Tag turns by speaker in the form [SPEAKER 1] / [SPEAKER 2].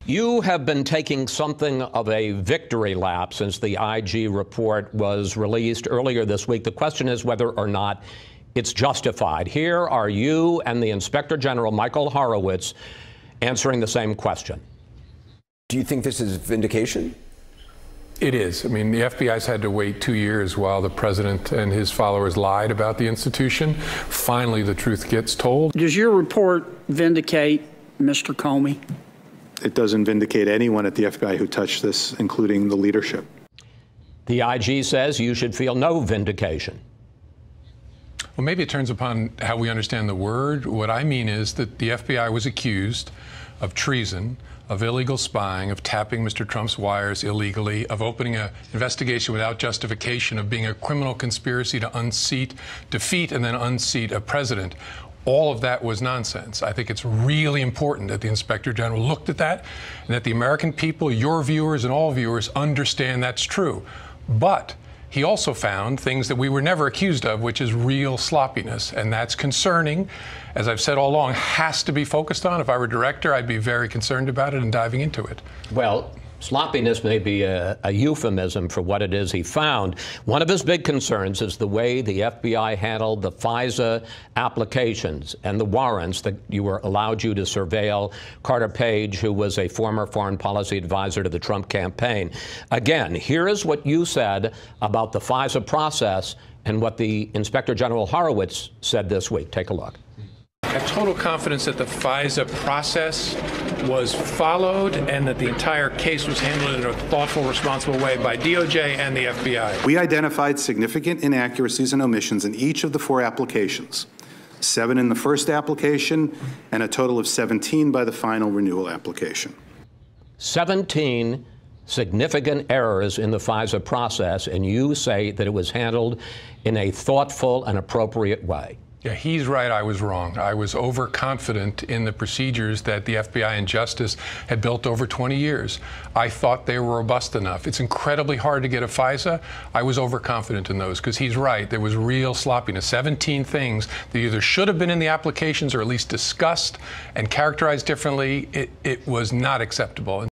[SPEAKER 1] You have been taking something of a victory lap since the IG report was released earlier this week. The question is whether or not it's justified. Here are you and the Inspector General, Michael Horowitz, answering the same question.
[SPEAKER 2] Do you think this is vindication?
[SPEAKER 3] It is. I mean, the FBI's had to wait 2 years while the president and his followers lied about the institution. Finally, the truth gets told.
[SPEAKER 4] Does your report vindicate Mr. Comey?
[SPEAKER 5] It doesn't vindicate anyone at the FBI who touched this, including the leadership.
[SPEAKER 1] The IG says you should feel no vindication.
[SPEAKER 3] Well, maybe it turns upon how we understand the word. What I mean is that the FBI was accused of treason, of illegal spying, of tapping Mr. Trump's wires illegally, of opening an investigation without justification, of being a criminal conspiracy to defeat and then unseat a president. All of that was nonsense. I think it's really important that the Inspector General looked at that and that the American people, your viewers and all viewers, understand that's true. But he also found things that we were never accused of, which is real sloppiness. And that's concerning. As I've said all along, has to be focused on. If I were director, I'd be very concerned about it and diving into it.
[SPEAKER 1] Well, sloppiness may be a euphemism for what it is he found. One of his big concerns is the way the FBI handled the FISA applications and the warrants that allowed you to surveil Carter Page, who was a former foreign policy advisor to the Trump campaign. Again, here is what you said about the FISA process and what the Inspector General Horowitz said this week. Take a look.
[SPEAKER 3] I have total confidence that the FISA process was followed and that the entire case was handled in a thoughtful, responsible way by DOJ and the FBI.
[SPEAKER 5] We identified significant inaccuracies and omissions in each of the 4 applications, 7 in the first application and a total of 17 by the final renewal application.
[SPEAKER 1] 17 significant errors in the FISA process, and you say that it was handled in a thoughtful and appropriate way.
[SPEAKER 3] Yeah, he's right. I was wrong. I was overconfident in the procedures that the FBI and Justice had built over 20 years. I thought they were robust enough. It's incredibly hard to get a FISA. I was overconfident in those because he's right. There was real sloppiness. 17 things that either should have been in the applications or at least discussed and characterized differently. It was not acceptable.